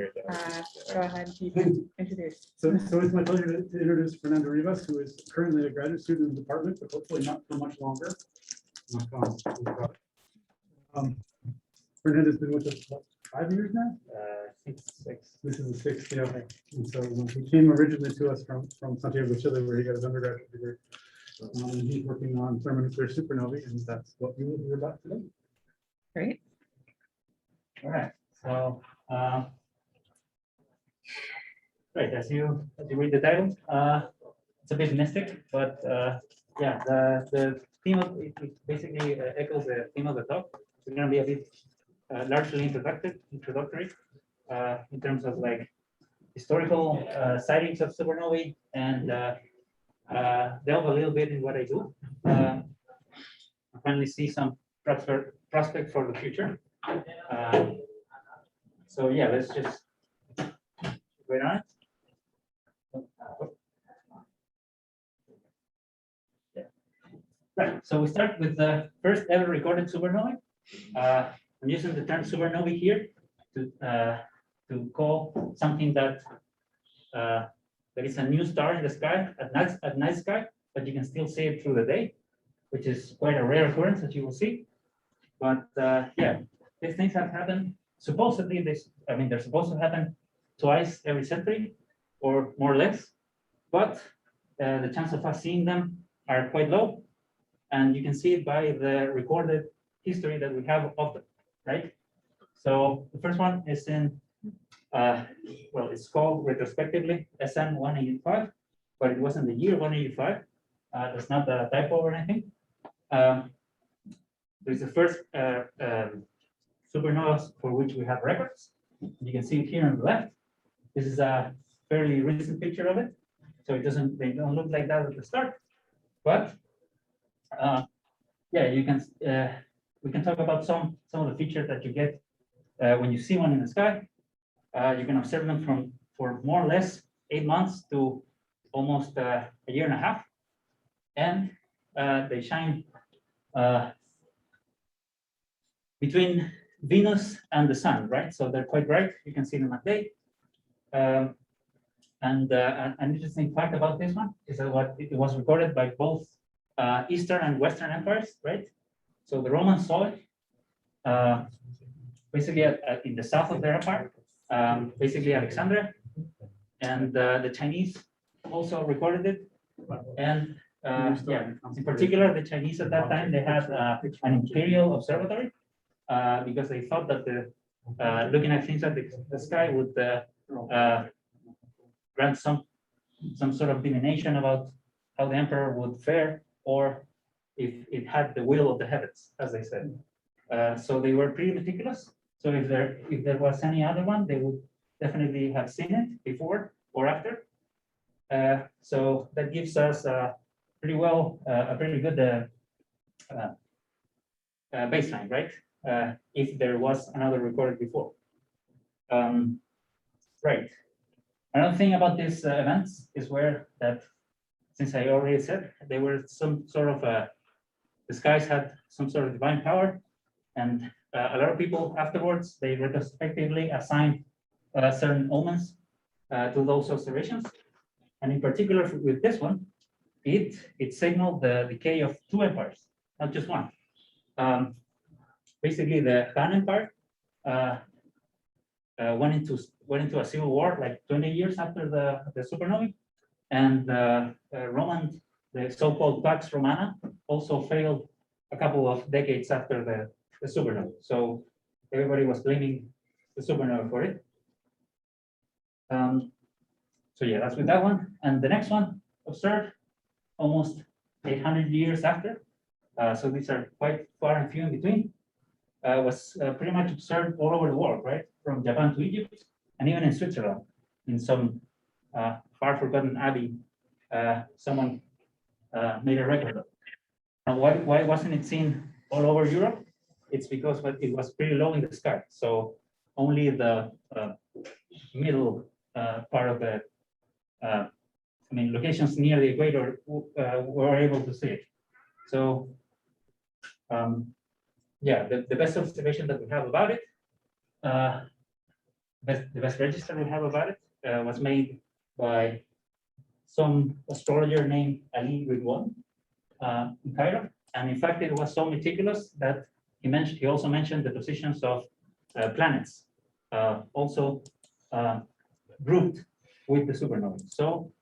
Go ahead, you Thank can you. introduce. So it's my pleasure to introduce Fernando Rivas, who is currently a graduate student in the department, but hopefully not for much longer. Fernando's been with us what, 5 years now? Six. This is the sixth, yeah. And so he came originally to us from Santiago, Chile, where he got his undergraduate degree. And he's working on thermonuclear supernovae, and that's what we will hear about today. Great. All right. So, right, as you read the title, it's a bit mystic, but yeah, the theme of it basically echoes the theme of the talk. It's going to be a bit largely introductory in terms of like historical sightings of supernovae and delve a little bit in what I do. I finally see some prospect for the future. So yeah, let's just wait on it. Yeah. Right. So we start with the first ever recorded supernovae. I'm using the term supernovae here to call something that that is a new star in the sky at night sky, but you can still see it through the day, which is quite a rare occurrence, as you will see. But yeah, these things have happened. Supposedly, they're supposed to happen twice every century, or more or less. But the chance of us seeing them are quite low, and you can see it by the recorded history that we have of them, right? So the first one is in, well, it's called retrospectively SN 185, but it was in the year 185. That's not a typo or anything. There's the first supernovas for which we have records. You can see it here on the left. This is a fairly recent picture of it, so they don't look like that at the start. But yeah, you can we can talk about some of the features that you get when you see one in the sky. You can observe them for more or less 8 months to almost a year and a half, and they shine between Venus and the sun, right? So they're quite bright. You can see them at day. And an interesting fact about this one is that it was recorded by both Eastern and Western empires, right? So the Romans saw it basically in the south of their empire, basically Alexandria, and the Chinese also recorded it. And yeah, in particular, the Chinese at that time, they had an imperial observatory because they thought that looking at things at the sky would grant some sort of divination about how the emperor would fare, or if it had the will of the heavens, as they said. So they were pretty meticulous. So if there was any other one, they would definitely have seen it before or after. So that gives us a pretty good baseline, right? If there was another recorded before. Right. Another thing about these events is that, since I already said, they were some sort of, the skies had some sort of divine power, and a lot of people afterwards, they retrospectively assigned certain omens to those observations. And in particular with this one, it signaled the decay of 2 empires, not just one. Basically, the Han Empire went into a civil war like 20 years after the supernovae, and Roman, the so-called Pax Romana, also failed a couple of decades after the supernova. So everybody was blaming the supernova for it. So yeah, that's with that one. And the next one observed almost 800 years after. So these are quite far and few in between. Was pretty much observed all over the world, right? From Japan to Egypt, and even in Switzerland, in some far forgotten abbey, someone made a record of. And why wasn't it seen all over Europe? It's because it was pretty low in the sky. So only the middle part of the, locations near the equator were able to see it. So yeah, the best observation that we have about it the best register we have about it was made by some astrologer named Ali Ridwan in Cairo. And in fact, it was so meticulous that he also mentioned the positions of planets, also grouped with the supernovae. So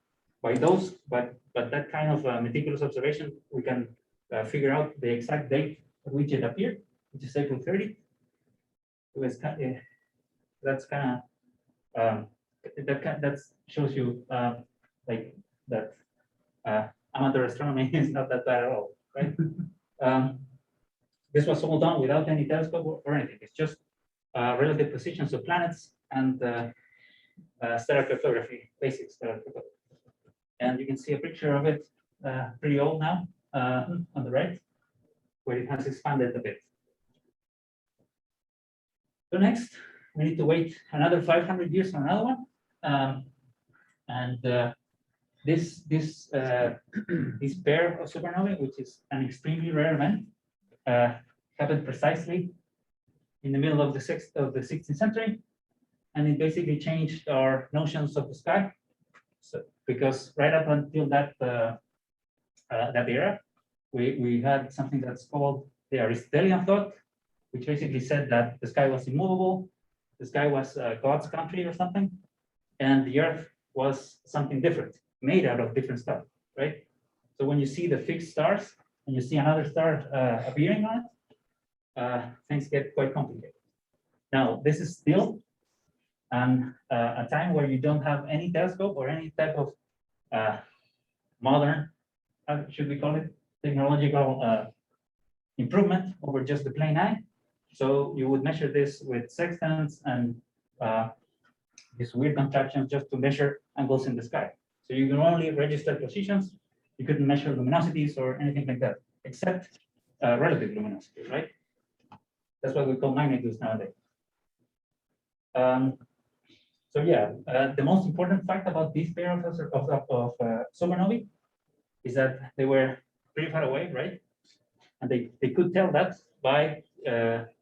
by those, but that kind of meticulous observation, we can figure out the exact date at which it appeared, which is April 30. It was that's kind of that shows you like that amateur astronomy is not that bad at all, right? This was all done without any telescope or anything. It's just relative positions of planets and stellar cartography, basic stellar cartography. And you can see a picture of it, pretty old now, on the right, where it has expanded a bit. So next, we need to wait another 500 years for another one. This pair of supernovae, which is an extremely rare event, happened precisely in the middle of the 16th century, and it basically changed our notions of the sky. So, because right up until that era, we had something that's called the Aristotelian thought, which basically said that the sky was immovable, the sky was God's country or something, and the Earth was something different, made out of different stuff, right? So when you see the fixed stars and you see another star appearing on it, things get quite complicated. Now, this is still a time where you don't have any telescope or any type of modern, should we call it, technological improvement over just the plain eye. So you would measure this with sextants and these weird contraptions just to measure angles in the sky. So you can only register positions. You couldn't measure luminosities or anything like that, except relative luminosity, right? That's what we call magnitudes nowadays. So yeah, the most important fact about this pair of supernovae is that they were pretty far away, right? And they could tell that by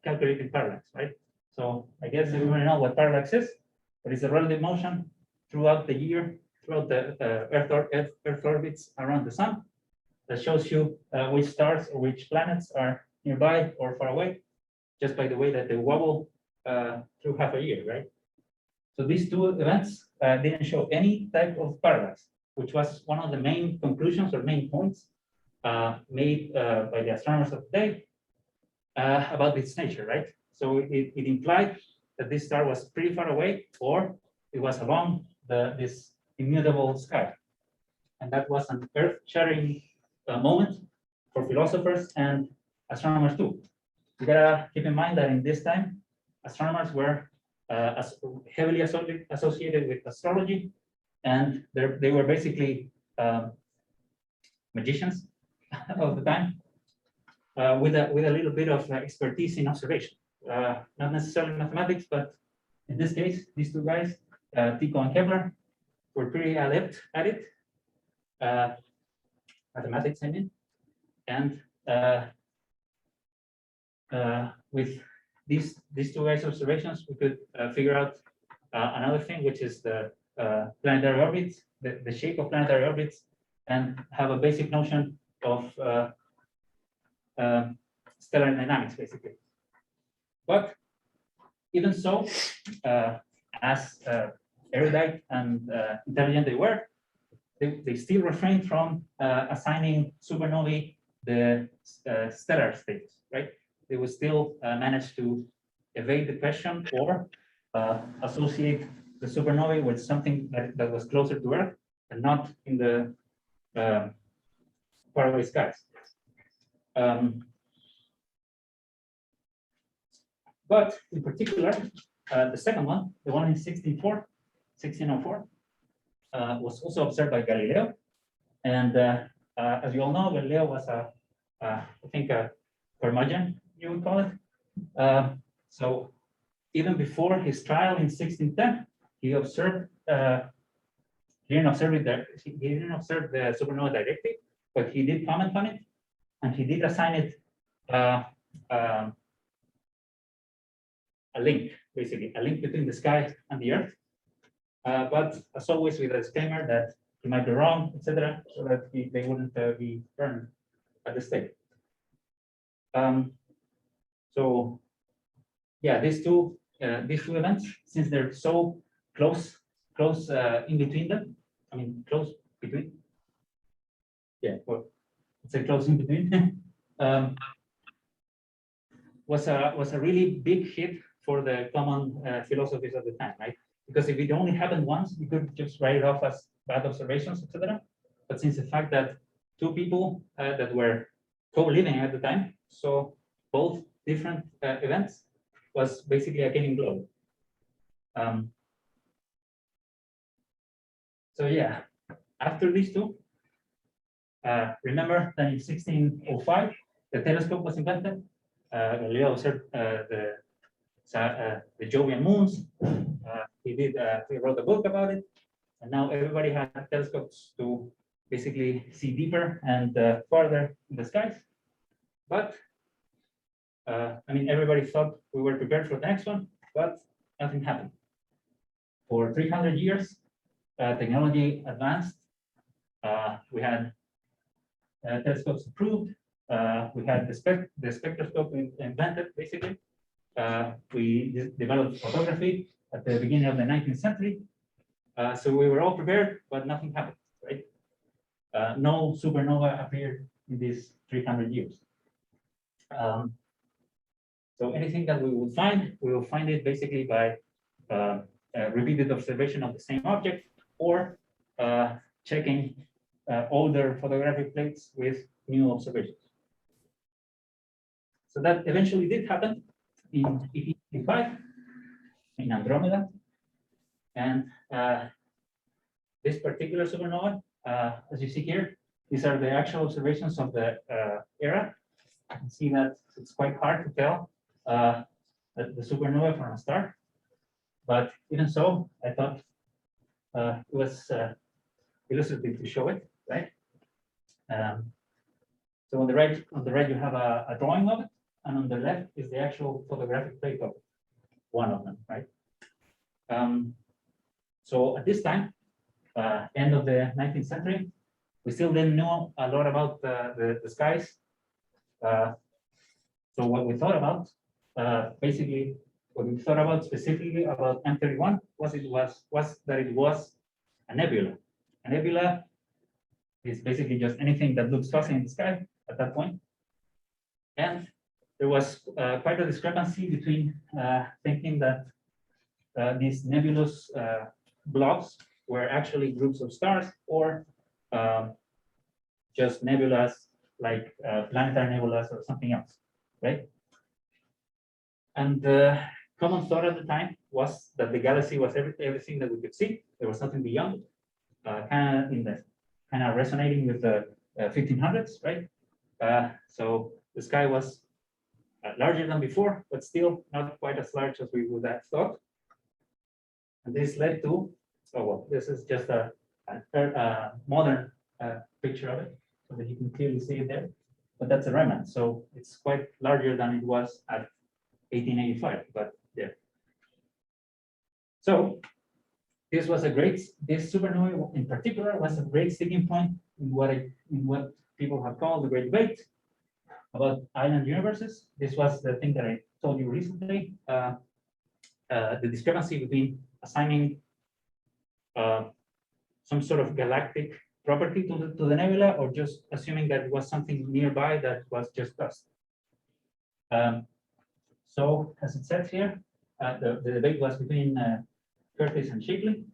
calculating parallax, right? So I guess everybody knows what parallax is, but it's a relative motion throughout the year, throughout the Earth orbits around the sun, that shows you which stars or which planets are nearby or far away, just by the way that they wobble through half a year, right? So these two events didn't show any type of parallax, which was one of the main conclusions or main points made by the astronomers of the day about its nature, right? So it implied that this star was pretty far away, or it was along this immutable sky. And that was an earth-shattering moment for philosophers and astronomers too. You gotta keep in mind that in this time, astronomers were heavily associated with astrology, and they were basically magicians of the time, with a little bit of expertise in observation, not necessarily mathematics, but in this case, these two guys, Tycho and Kepler, were pretty adept at it, mathematics, I mean, and with these two guys' observations, we could figure out another thing, which is the planetary orbits, the shape of planetary orbits, and have a basic notion of stellar dynamics, basically. But even so, as erudite and intelligent they were, they still refrained from assigning supernovae the stellar status, right? They would still manage to evade the question or associate the supernovae with something that was closer to Earth and not in the faraway skies. But in particular, the second one, the one in 1604, was also observed by Galileo. And as you all know, Galileo was I think a curmudgeon, you would call it. So even before his trial in 1610, he observed, he didn't observe the supernova directly, but he did comment on it, and he did assign it a link basically a link between the sky and the Earth. But as always, with a disclaimer that he might be wrong, etc., so that they wouldn't be burned at the stake. So, yeah, these two events, since they're so close in between them, I mean, close between. Yeah, well, it's a close in between. Was a really big hit for the common philosophies of the time, right? Because if it only happened once, we could just write it off as bad observations, etc. But since the fact that two people that were co-living at the time saw both different events, was basically a killing blow. So yeah, after these two, remember that in 1605, the telescope was invented. Galileo observed the Jovian moons. He wrote a book about it, and now everybody had telescopes to basically see deeper and farther in the skies. But I mean, everybody thought we were prepared for the next one, but nothing happened. For 300 years, technology advanced. We had telescopes approved. We had the spectroscope invented, basically. We developed photography at the beginning of the 19th century. So we were all prepared, but nothing happened, right? No supernova appeared in these 300 years. So anything that we will find it basically by repeated observation of the same object, or checking older photographic plates with new observations. So that eventually did happen in 1885 in Andromeda. And this particular supernova, as you see here, these are the actual observations of the era. You can see that it's quite hard to tell the supernova from a star. But even so, I thought it was illustrative to show it, right? So on the right you have a drawing of it, and on the left is the actual photographic plate of it, one of them, right? So at this time, end of the 19th century, we still didn't know a lot about the skies. So what we thought about, basically, what we thought about specifically about M31 was that it was a nebula. A nebula is basically just anything that looks fuzzy in the sky at that point. And there was quite a discrepancy between thinking that these nebulous blobs were actually groups of stars, or just nebulas like planetary nebulas or something else, right? And the common thought at the time was that the galaxy was everything that we could see. There was something beyond, kind of resonating with the 1500s, right? So the sky was larger than before, but still not quite as large as we would have thought. And this led to, oh well, this is just a modern picture of it, so that you can clearly see it there. But that's a remnant, so it's quite larger than it was at 1885, but yeah. So this supernova in particular was a great sticking point in what people have called the Great Debate about island universes. This was the thing that I told you recently, the discrepancy between assigning some sort of galactic property to the nebula, or just assuming that it was something nearby that was just dust. So as it says here, the debate was between Curtis and Shapley.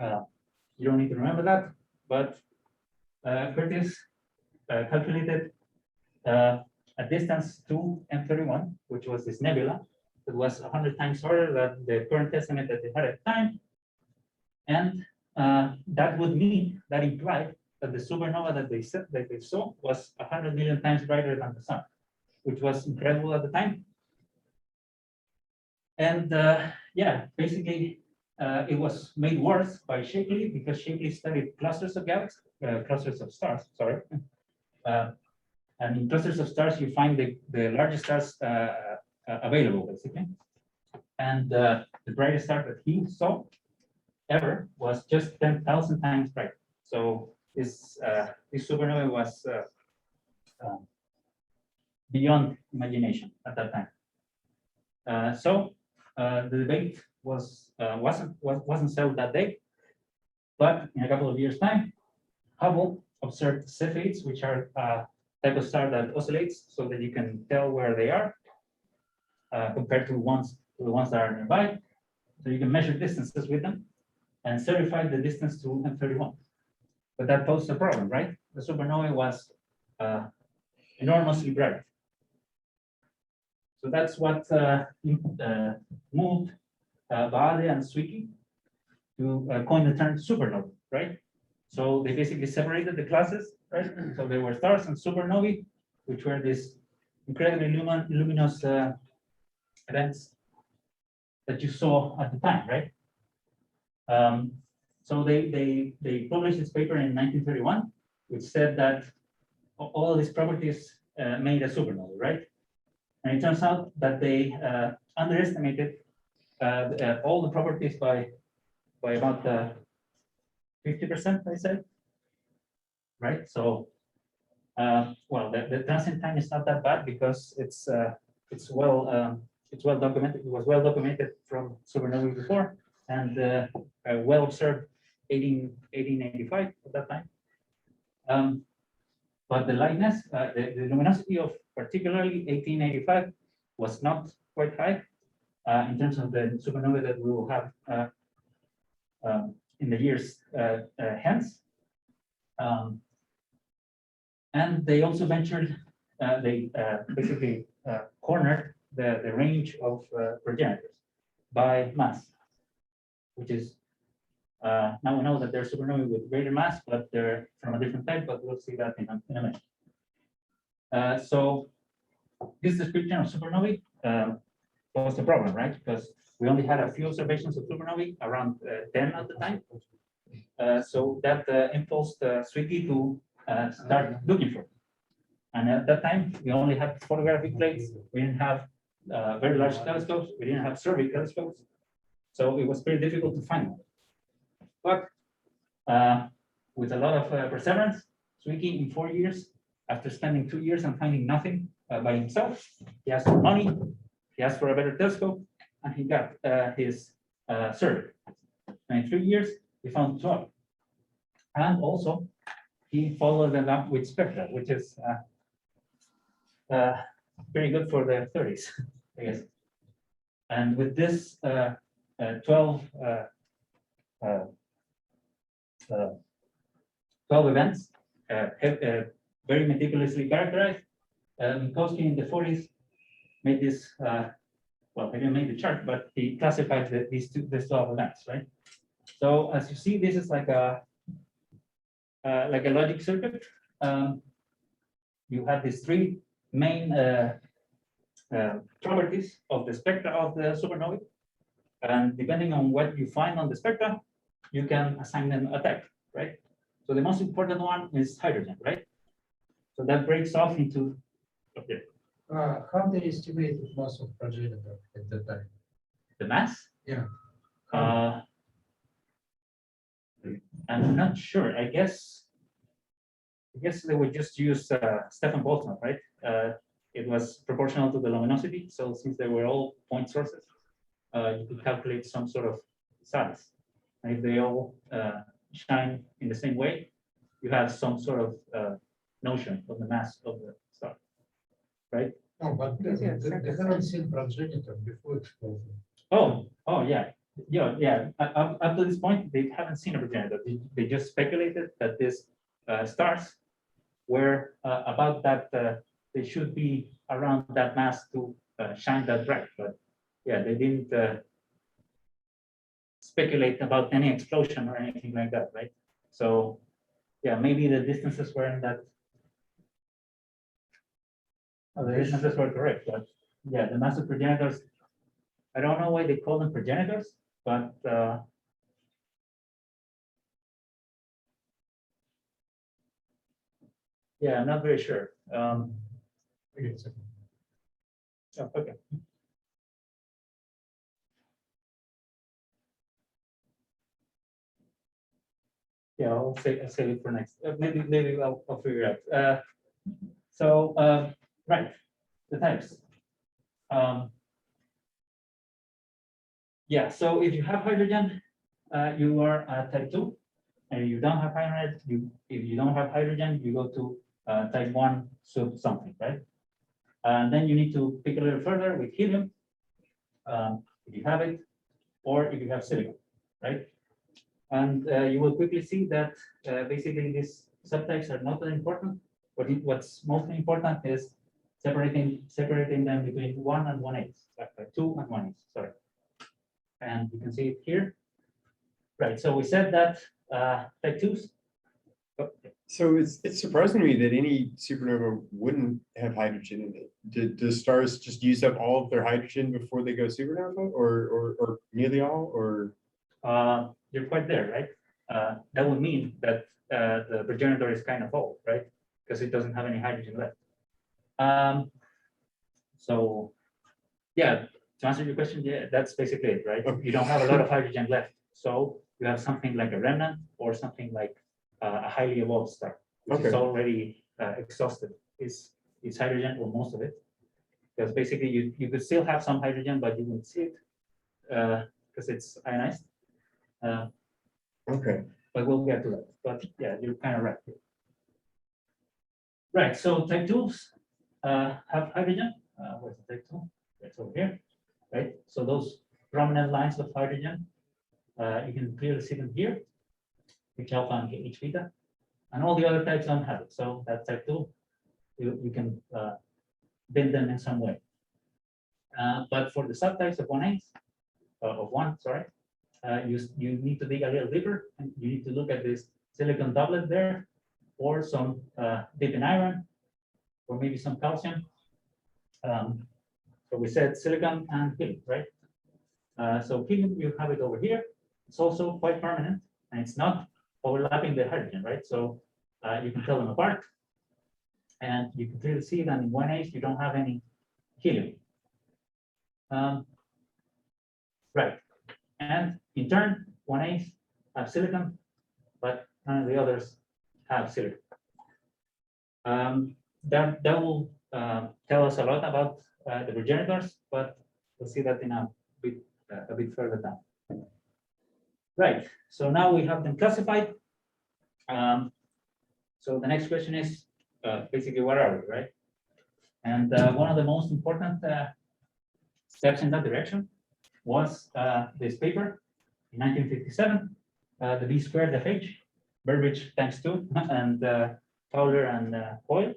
You don't need to remember that, but Curtis calculated a distance to M31, which was this nebula, that was 100 times harder than the current estimate that they had at the time. And that would mean, that implied that the supernova that they saw was 100 million times brighter than the sun, which was incredible at the time. And yeah, basically, it was made worse by Shapley, because Shapley studied clusters of galaxies, clusters of stars, sorry. And in clusters of stars, you find the largest stars available, basically. And the brightest star that he saw ever was just 10,000 times brighter. So this supernova was beyond imagination at that time. So the debate wasn't settled that day, but in a couple of years' time, Hubble observed Cepheids, which are a type of star that oscillates so that you can tell where they are compared to the ones that are nearby. So you can measure distances with them and certify the distance to M31. But that posed a problem, right? The supernova was enormously bright. So that's what moved Baade and Zwicky to coin the term supernova, right? So they basically separated the classes, right? So there were stars and supernovae, which were these incredibly luminous events that you saw at the time, right? So they published this paper in 1931, which said that all these properties made a supernova, right? And it turns out that they underestimated all the properties by about 50%, I said, right? So, well, the transit time is not that bad because it's well documented. It was well documented from supernovae before, and well observed 1885 at that time. But the lightness, the luminosity of particularly 1885 was not quite high in terms of the supernova that we will have in the years hence. And they also ventured, they basically cornered the range of progenitors by mass, which is, now we know that they're supernovae with greater mass, but they're from a different type, but we'll see that in a minute. So this description of supernovae was the problem, right? Because we only had a few observations of supernovae, around 10 at the time. So that impulsed Zwicky to start looking for it. And at that time, we only had photographic plates. We didn't have very large telescopes. We didn't have survey telescopes. So it was very difficult to find them. But with a lot of perseverance, Zwicky in 4 years, after spending 2 years and finding nothing by himself, he asked for money, he asked for a better telescope, and he got his survey. And in 3 years, he found 12. And also, he followed them up with spectra, which is very good for the 30s, I guess. And with this 12 events, very meticulously characterized. Minkowski in the 40s made this, well, he didn't make the chart, but he classified these 12 events, right? So as you see, this is like a logic circuit. You have these three main properties of the spectra of the supernovae, and depending on what you find on the spectra, you can assign them a type, right? So the most important one is hydrogen, right? So that breaks off into, okay. How they estimate the mass of progenitor at that time? The mass? Yeah. I'm not sure. I guess they would just use Stefan Boltzmann, right? It was proportional to the luminosity. So since they were all point sources, you could calculate some sort of size. And if they all shine in the same way, you have some sort of notion of the mass of the star, right? No, but they haven't seen progenitor before explosion. Oh, yeah. Up to this point, they haven't seen a progenitor. They just speculated that these stars were about that. They should be around that mass to shine that bright. But yeah, they didn't speculate about any explosion or anything like that, right? So yeah, maybe the distances weren't that. The distances were correct, but yeah, the massive progenitors. I don't know why they call them progenitors, but yeah, I'm not very sure. Oh, okay. Yeah, I'll save it for next. Maybe I'll figure it out. Right, the types. Yeah, so if you have hydrogen, you are type 2. And if you don't have hydrogen, if you don't have hydrogen, you go to type 1 sub something, right? And then you need to pick a little further with helium, if you have it, or if you have silicon, right? And you will quickly see that basically these subtypes are not that important. What's mostly important is separating them between 1 and 1/8, 2 and 1/8, sorry. And you can see it here. Right, so we said that type 2s. So it's surprising to me that any supernova wouldn't have hydrogen in it. Do stars just use up all of their hydrogen before they go supernova, or nearly all, or? You're quite there, right? That would mean that the progenitor is kind of old, right? Because it doesn't have any hydrogen left. So, yeah, to answer your question, yeah, that's basically it, right? Okay. You don't have a lot of hydrogen left, so you have something like a remnant or something like a highly evolved star, which is Okay. already exhausted. It's hydrogen or most of it, because basically you could still have some hydrogen, but you wouldn't see it because it's ionized. Okay. But we'll get to that. But yeah, you're kind of right. Right. So type 2s have hydrogen. Where's the type 2? It's over here. Right. So those prominent lines of hydrogen, you can clearly see them here, H alpha and H beta, and all the other types don't have it. So that type 2, you can bend them in some way. But for the subtypes of 1/8, of 1, sorry, you need to dig a little deeper, and you need to look at this silicon doublet there, or some dip in iron, or maybe some calcium. So we said silicon and helium, right? So helium, you have it over here. It's also quite permanent, and it's not overlapping the hydrogen, right? So you can tell them apart, and you can clearly see that in 1/8 you don't have any helium. Right, and in turn, 1/8 have silicon, but none of the others have silicon. That will tell us a lot about the progenitors, but we'll see that in a bit further down. Right, so now we have them classified. So the next question is basically, what are we, right? And one of the most important steps in that direction was this paper in 1957, the B squared FH, Burbidge thanks to, and Fowler and Hoyle,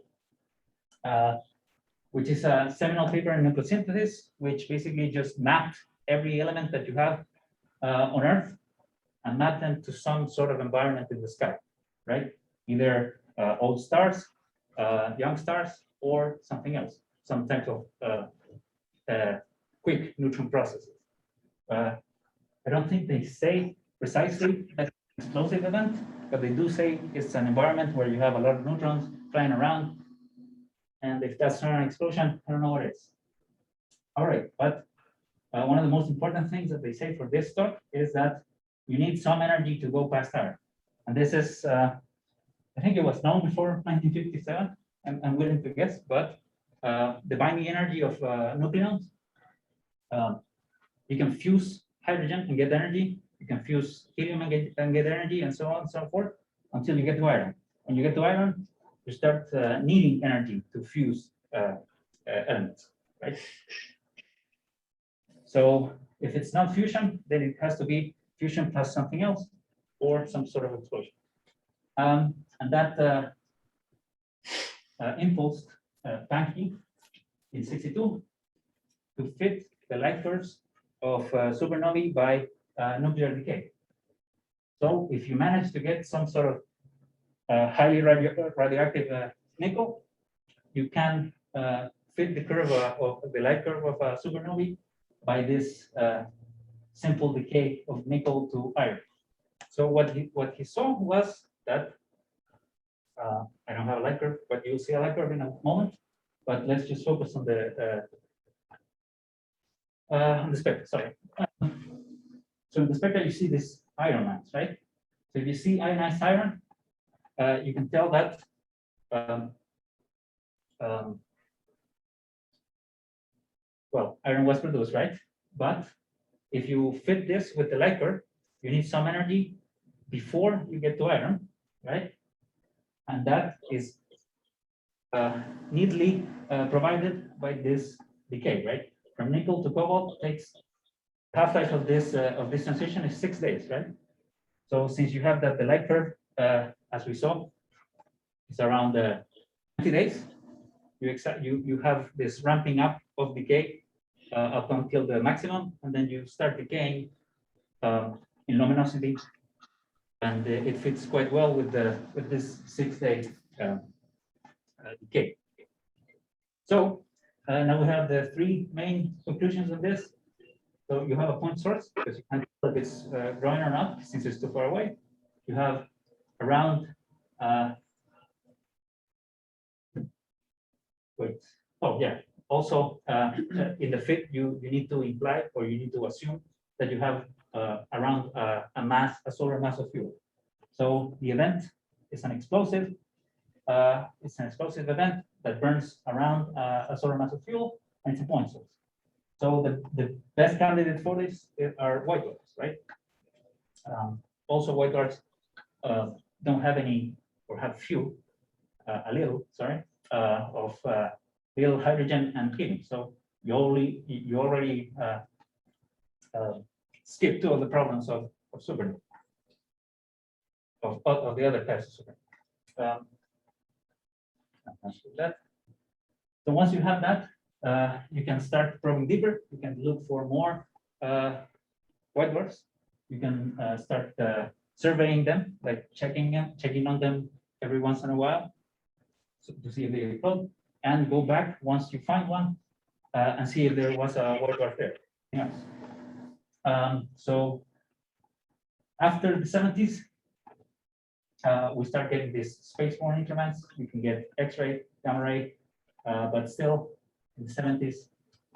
which is a seminal paper in nucleosynthesis, which basically just mapped every element that you have on Earth and mapped them to some sort of environment in the sky, right? Either old stars, young stars, or something else, some type of quick neutron processes. I don't think they say precisely that it's an explosive event, but they do say it's an environment where you have a lot of neutrons flying around. And if that's not an explosion, I don't know what it is. All right, but one of the most important things that they say for this talk is that you need some energy to go past iron. And this is, I think it was known before 1957, I'm willing to guess, but the binding energy of nucleons, you can fuse hydrogen and get energy, you can fuse helium and get energy, and so on and so forth, until you get to iron. When you get to iron, you start needing energy to fuse elements, right? So if it's not fusion, then it has to be fusion plus something else, or some sort of explosion. And that impulsed Pankey in '62 to fit the light curves of supernovae by nuclear decay. So if you manage to get some sort of highly radioactive nickel, you can fit the curve of the light curve of supernovae by this simple decay of nickel to iron. So what he saw was that I don't have a light curve, but you'll see a light curve in a moment. But let's just focus on the spectra. Sorry. So in the spectra, you see these iron lines, right? So if you see ionized iron, you can tell that well, iron was produced, right? But if you fit this with the light curve, you need some energy before you get to iron, right? And that is neatly provided by this decay, right? From nickel to cobalt takes half-life of this transition is 6 days, right? So since you have that the light curve, as we saw, is around 20 days, you have this ramping up of decay up until the maximum, and then you start decaying in luminosity, and it fits quite well with this 6-day decay. So now we have the 3 main conclusions of this. So you have a point source because you can't tell if it's growing or not since it's too far away. You have around also in the fit you need to imply or you need to assume that you have around a solar mass of fuel. So the event is an explosive. It's an explosive event that burns around a solar mass of fuel, and it's a point source. So the best candidate for this are white dwarfs, right? Also, white dwarfs don't have any or have few, a little, sorry, of real hydrogen and helium. So you already skip 2 of the problems of supernova, of the other types of supernova. That. So once you have that, you can start probing deeper. You can look for more white dwarfs. You can start surveying them, like checking on them every once in a while, so to see if they explode, and go back once you find one and see if there was a white dwarf there. Yes. So after the 70s, we start getting these space-borne increments. You can get X-ray, gamma ray, but still in the 70s,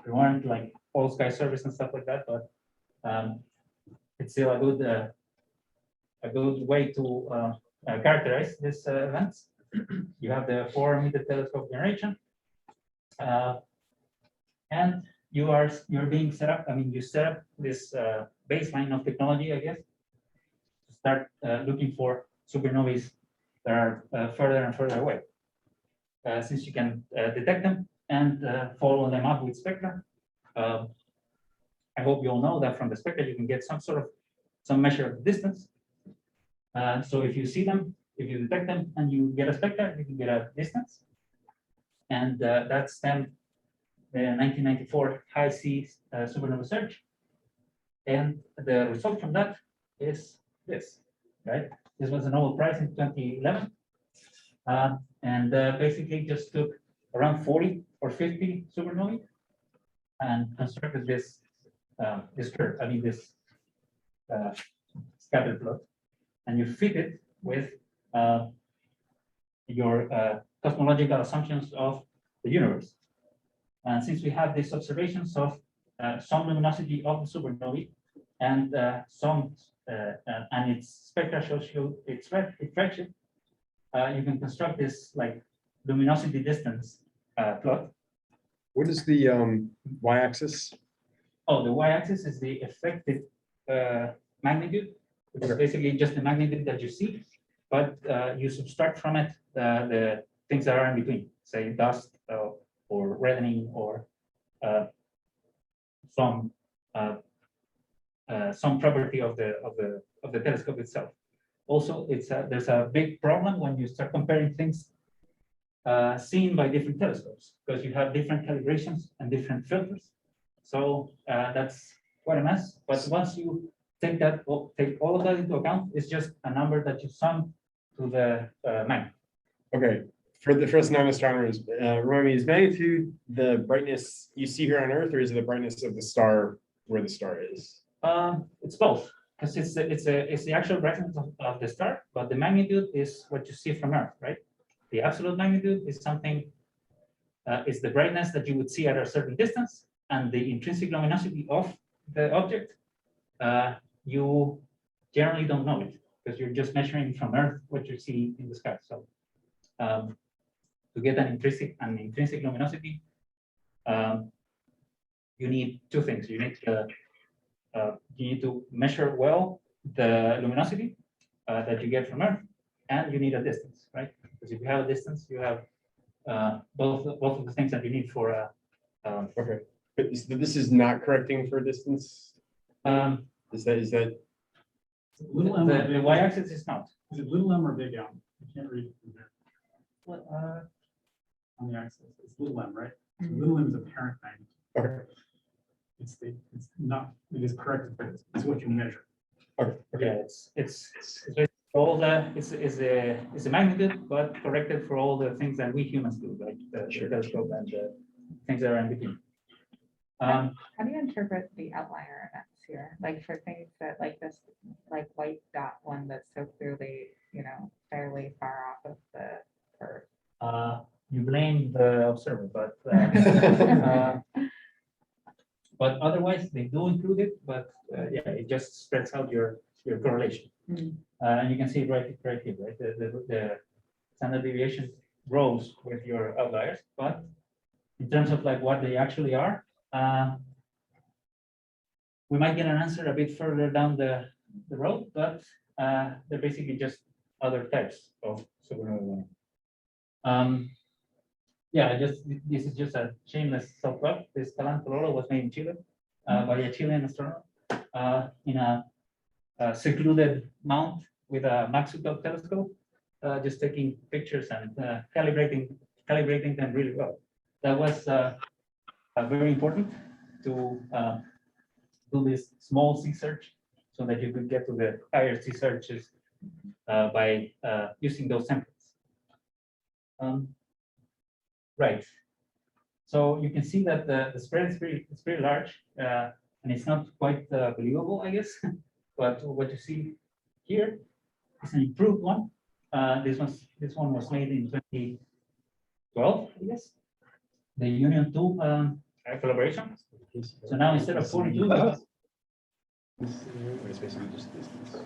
there weren't like all sky surveys and stuff like that. But it's still a good way to characterize these events. You have the 4-meter telescope generation, and you're being set up. I mean, you set up this baseline of technology, I guess, to start looking for supernovae that are further and further away. Since you can detect them and follow them up with spectra, I hope you all know that from the spectra you can get some measure of distance. So if you see them, if you detect them and you get a spectra, you can get a distance. And that stemmed the 1994 high C supernova search. And the result from that is this, right? This was a Nobel Prize in 2011. And basically just took around 40 or 50 supernovae and constructed this curve, I mean this scatter plot, and you fit it with your cosmological assumptions of the universe. And since we have these observations of some luminosity of the supernovae and and its spectra shows you its redshift, you can construct this like luminosity distance plot. What is the y-axis? Oh, the y-axis is the effective magnitude, which is basically just the magnitude that you see, but you subtract from it the things that are in between, say dust or reddening or some property of the telescope itself. Also, there's a big problem when you start comparing things seen by different telescopes, because you have different calibrations and different filters. So that's quite a mess. But once you take all of that into account, it's just a number that you sum to the magnitude. Okay, for us non-astronomers, remind me, is magnitude the brightness you see here on Earth, or is it the brightness of the star where the star is? It's both, because it's the actual brightness of the star, but the magnitude is what you see from Earth, right? The absolute magnitude is something, is the brightness that you would see at a certain distance, and the intrinsic luminosity of the object, you generally don't know it. because you're just measuring from Earth what you see in the sky. So to get an intrinsic luminosity, you need two things. You need to measure well the luminosity that you get from Earth, and you need a distance, right? Because if you have a distance, you have both of the things that you need for Okay, but this is not correcting for distance? Is that, Little m or the big y-axis is not. Is it little m or big m? I can't read it from here Well, on the axis. It's little m, right? So little m is apparent magnitude. okay, It's not, it is correct, but it's what you measure. okay, okay. yeah, it's basically all it's a magnitude, but corrected for all the things that we humans do, like the Sure. telescope and the things that are in between. Um, How do you interpret the outlier events here? Like for things that like this, like white dot one that's so clearly, fairly far off of the curve. you blame the observer, but but otherwise they do include it, but yeah, it just spreads out your correlation. Mm. And you can see it right here, right? The standard deviation grows with your outliers, but in terms of like what they actually are, we might get an answer a bit further down the road, but they're basically just other types of supernova. Yeah, this is just a shameless self-plug. This Calan was made in Chile by a Chilean astronomer in a secluded mount with a Maxwell telescope, just taking pictures and calibrating them really well. That was very important to do this small C search so that you could get to the higher C searches by using those samples. Right. So you can see that the spread is pretty large, and it's not quite believable, I guess. But what you see here is an improved one. This one was made in 2012, I guess. The Union 2 collaboration. So now instead of 42, It's basically just distance.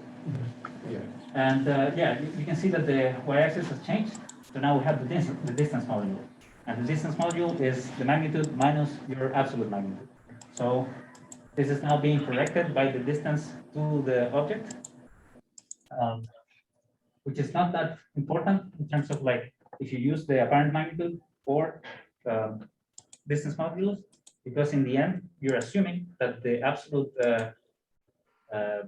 Yeah. and yeah, you can see that the y-axis has changed. So now we have the distance module. And the distance module is the magnitude minus your absolute magnitude. So this is now being corrected by the distance to the object, which is not that important in terms of like if you use the apparent magnitude or distance modules, because in the end, you're assuming that the absolute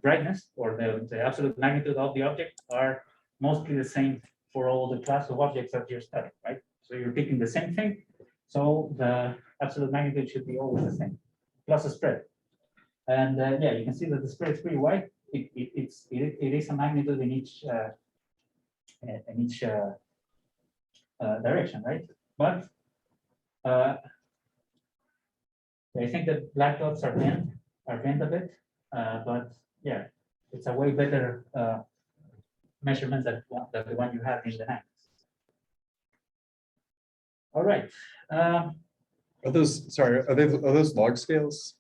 brightness or the absolute magnitude of the object are mostly the same for all the class of objects that you're studying, right? So you're picking the same thing. So the absolute magnitude should be always the same, plus a spread. And yeah, you can see that the spread is pretty wide. It is a magnitude in each direction, right? But I think that black dots are bent a bit, but yeah, it's a way better measurement than the one you have in the hand. All right. Are those log scales?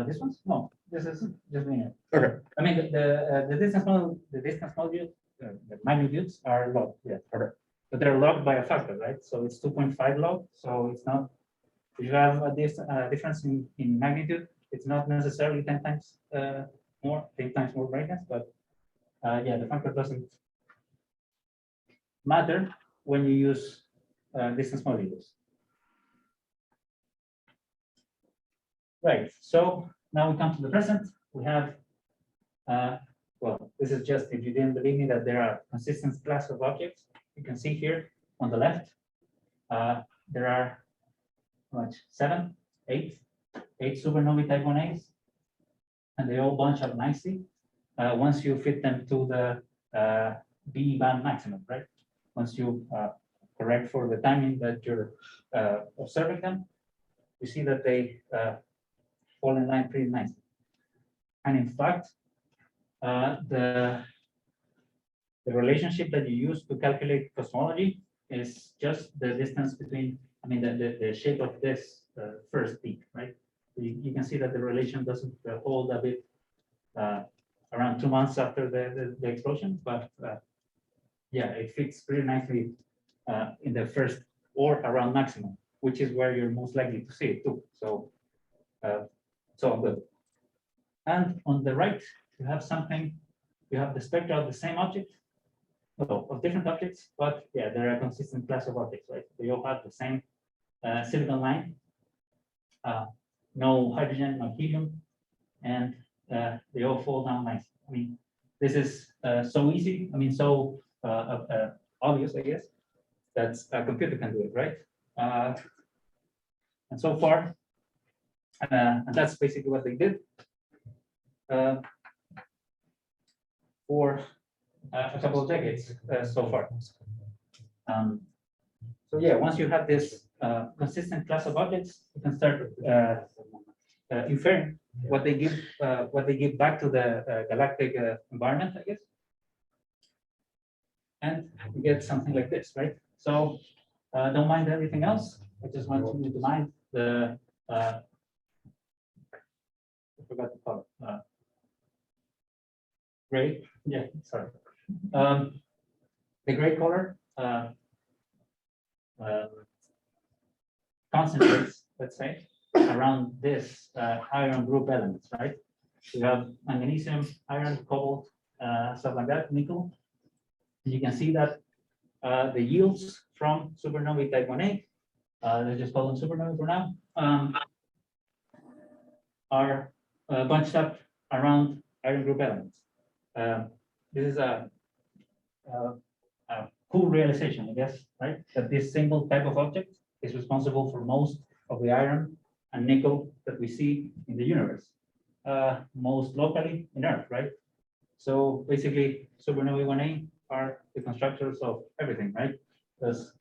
This one's no. This is just linear. Okay. I mean the distance module, the magnitudes are logged. Yeah. Okay. But they're logged by a factor, right? So it's 2.5 log. So it's not. If you have a difference in magnitude, it's not necessarily 10 times more brightness, but yeah, the factor doesn't matter when you use distance modules. Right, so now we come to the present. We have, well, this is just if you didn't believe me that there are consistent class of objects. You can see here on the left, there are how much? 8 supernovae type 1As, and they all bunch up nicely once you fit them to the B band maximum, right? Once you correct for the timing that you're observing them, you see that they fall in line pretty nicely. And in fact, the relationship that you use to calculate cosmology is just the distance between, I mean, the shape of this first peak, right? You can see that the relation doesn't hold a bit around 2 months after the explosion, but yeah, it fits pretty nicely in the first or around maximum, which is where you're most likely to see it too. So it's all good. And on the right, you have something, you have the spectra of the same object, well, of different objects, but yeah, they're a consistent class of objects, right? They all have the same silicon line, no hydrogen, no helium, and they all fall down nice. I mean, this is so easy. I mean, so obvious, I guess, that a computer can do it, right? And so far, and that's basically what they did for a couple of decades so far. So yeah, once you have this consistent class of objects, you can start inferring what they give back to the galactic environment, I guess, and you get something like this, right? So don't mind everything else. I just want you to mind the I forgot the color. Gray, yeah, sorry. The gray color concentrates, let's say, around this iron group elements, right? You have magnesium, iron, cobalt, stuff like that, nickel. You can see that the yields from supernovae type 1A, let's just call them supernovae for now, are bunched up around iron group elements. This is a cool realization, I guess, right? That this single type of object is responsible for most of the iron and nickel that we see in the universe, most locally in Earth, right? So basically, supernovae 1A are the constructors of everything, right? Because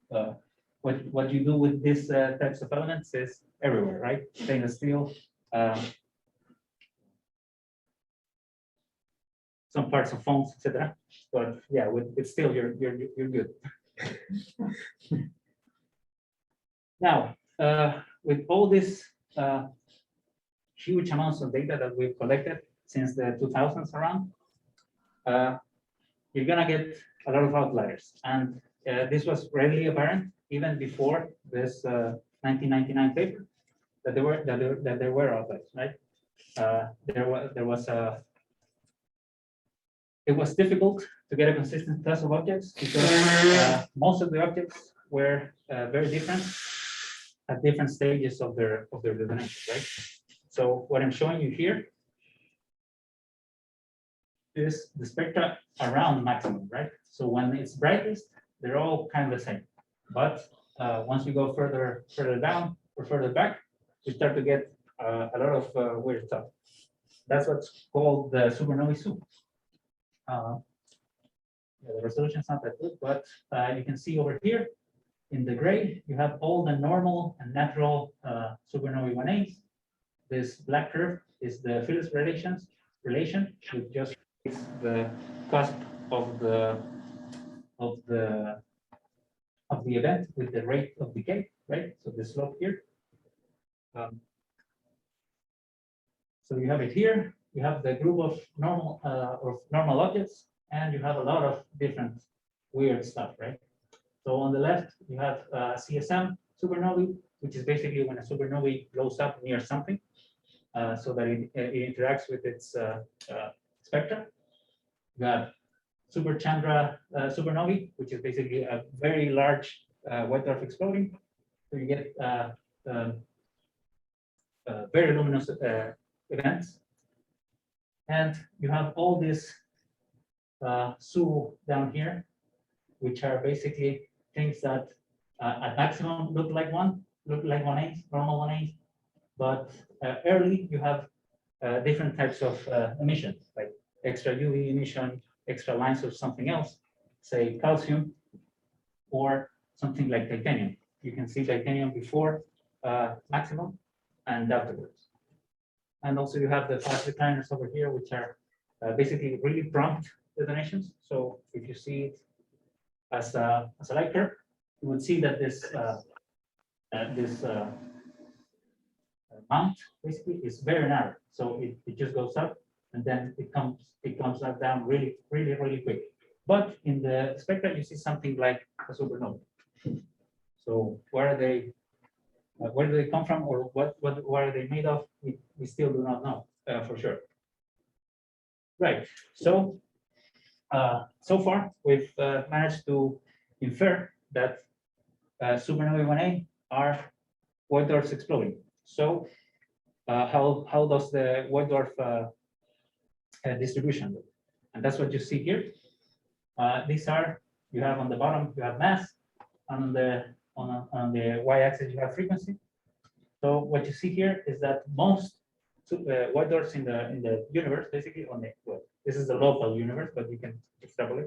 what you do with these types of elements is everywhere, right? Stainless steel, some parts of phones, etc. But yeah, with steel, you're good. Now, with all this huge amounts of data that we've collected since the 2000s around, you're gonna get a lot of outliers, and this was readily apparent even before this 1999 paper that there were outliers, right? It was difficult to get a consistent class of objects because most of the objects were very different at different stages of their detonation, right? So what I'm showing you here is the spectra around maximum, right? So when it's brightest, they're all kind of the same. But once you go further down or further back, you start to get a lot of weird stuff. That's what's called the supernovae soup. The resolution is not that good, but you can see over here in the gray, you have all the normal and natural supernovae 1As. This black curve is the Phillips relation, which just is the cusp of the event with the rate of decay, right? So the slope here. So you have it here. You have the group of normal objects, and you have a lot of different weird stuff, right? So on the left, you have CSM supernovae, which is basically when a supernovae blows up near something, so that it interacts with its spectra. You have Super Chandra supernovae, which is basically a very large white dwarf exploding. So you get very luminous events. And you have all these SU down here, which are basically things that at maximum look like 1A, normal 1A, but early you have different types of emissions, like extra UV emission, extra lines of something else, say calcium, or something like titanium. You can see titanium before maximum and afterwards. And also you have the fast decliners over here, which are basically really prompt detonations. So if you see it as a light curve, you would see that this mount basically is very narrow. So it just goes up and then it comes down really, really, really quick. But in the spectra, you see something like a supernova. So where are they? Where do they come from, or what are they made of? We still do not know for sure. Right. So so far we've managed to infer that supernovae 1A are white dwarfs exploding. So how does the white dwarf distribution look? And that's what you see here. These are, you have on the bottom, you have mass, and on the y-axis you have frequency. So what you see here is that most white dwarfs in the universe, basically on the, well, this is the local universe, but you can extrapolate,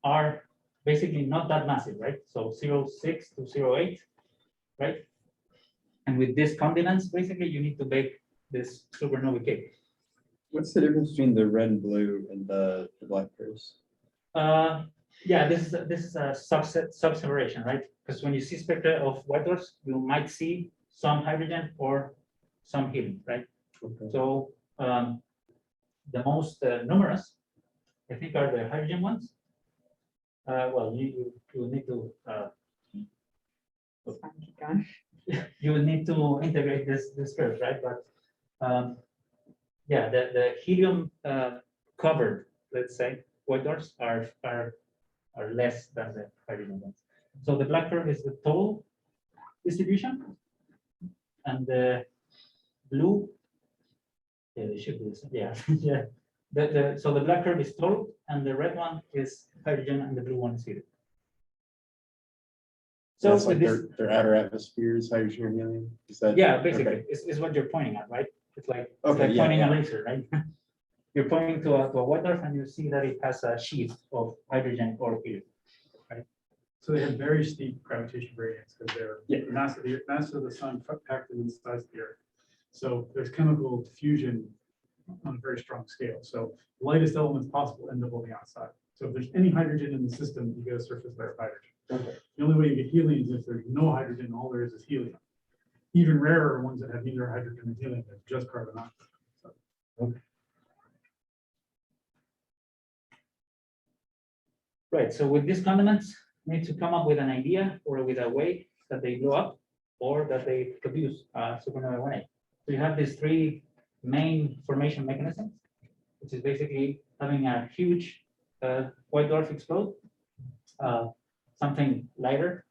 are basically not that massive, right? So 0.6 to 0.8, right? And with these condiments, basically you need to bake this supernovae cake. What's the difference between the red and blue and the black curves? Yeah, this is a sub-separation, right? Because when you see spectra of white dwarfs, you might see some hydrogen or some helium, right? Okay. So the most numerous, I think, are the hydrogen ones. Well, you need to It's fine, keep going. you will need to integrate this curve, right? But yeah, the helium covered, let's say, white dwarfs are less than the hydrogen ones. So the black curve is the total distribution, and the blue, yeah, they should be the same. Yeah, yeah. So the black curve is total, and the red one is hydrogen, and the blue one is helium. So That's like with this, their outer atmospheres, hydrogen and helium. Is that? yeah, basically, Okay. is what you're pointing at, right? It's like, Okay, yeah, pointing yeah. a laser, right? You're pointing to a white dwarf, and you see that it has a sheath of hydrogen or helium. So they have very steep gravitation gradients because they're Yeah. mass of the sun packed in the size of the earth. So there's chemical diffusion on a very strong scale. So lightest elements possible end up on the outside. So if there's any hydrogen in the system, you get a surface layer of hydrogen. Okay. The only way you get helium is if there's no hydrogen, all there is helium. Even rarer ones that have neither hydrogen and helium, they're just carbon dioxide. So, Right, so with these condiments, we need to come up with an idea or with a way that they blow up or that they produce supernova 1A. So you have these three main formation mechanisms, which is basically having a huge white dwarf explode, something lighter,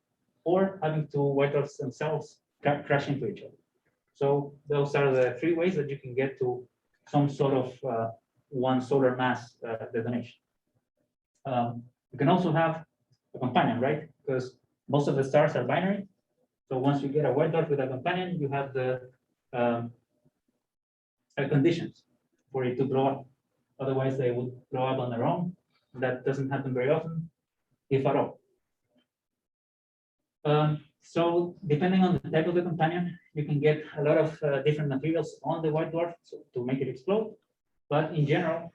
or having two white dwarfs themselves crash into each other. So those are the three ways that you can get to some sort of one solar mass detonation. You can also have a companion, right? Because most of the stars are binary. So once you get a white dwarf with a companion, you have the conditions for it to blow up. Otherwise, they would blow up on their own. That doesn't happen very often, if at all. So depending on the type of the companion, you can get a lot of different materials on the white dwarf to make it explode. But in general,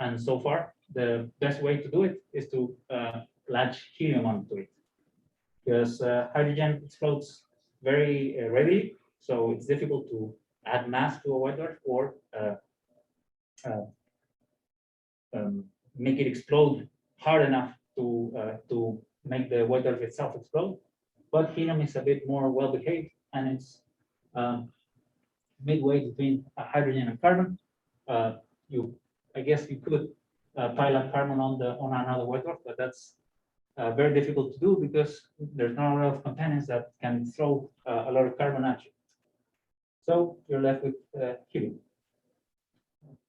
and so far, the best way to do it is to latch helium onto it. Because hydrogen explodes very readily, so it's difficult to add mass to a white dwarf or make it explode hard enough to make the white dwarf itself explode. But helium is a bit more well behaved, and it's midway between hydrogen and carbon. I guess you could pile up carbon on another white dwarf, but that's very difficult to do because there's not a lot of companions that can throw a lot of carbon at you. So you're left with helium.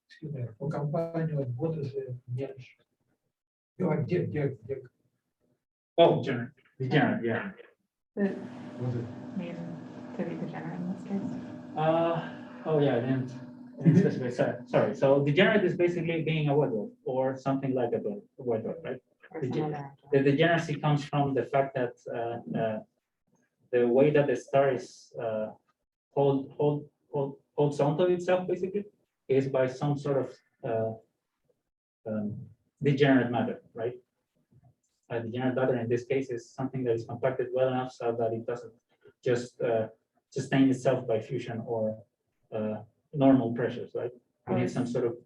Excuse me, for companion, what is the Yenish? You Oh, degenerate, yeah. The was it? mean to be degenerate in this case. Oh yeah, I didn't specify. Sorry. So degenerate is basically being a white dwarf or something like a white dwarf, right? Or Dege- some other The degeneracy comes from the fact that the way that the star is holds onto itself basically is by some sort of degenerate matter, right? Degenerate matter in this case is something that is compacted well enough so that it doesn't just sustain itself by fusion or normal pressures, right? We Oh, need some sort of,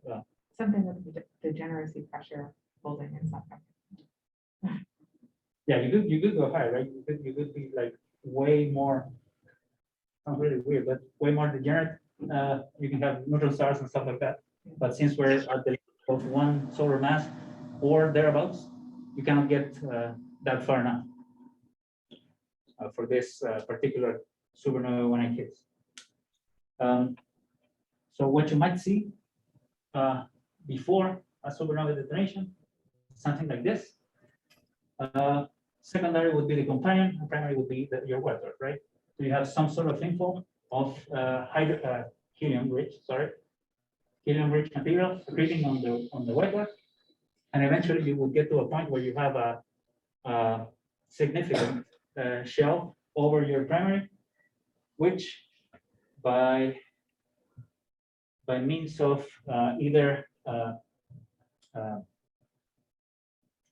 Something with the degeneracy pressure holding in something. yeah, you could go higher, right? You could be like way more, sounds really weird, but way more degenerate. You can have neutron stars and stuff like that. But since we're at the level of one solar mass or thereabouts, you cannot get that far enough for this particular supernova when it hits. So what you might see before a supernova detonation, something like this. Secondary would be the companion, and primary would be your white dwarf, right? So you have some sort of inflow of helium-rich, helium-rich material accreting on the white dwarf, and eventually you will get to a point where you have a significant shell over your primary, which by means of either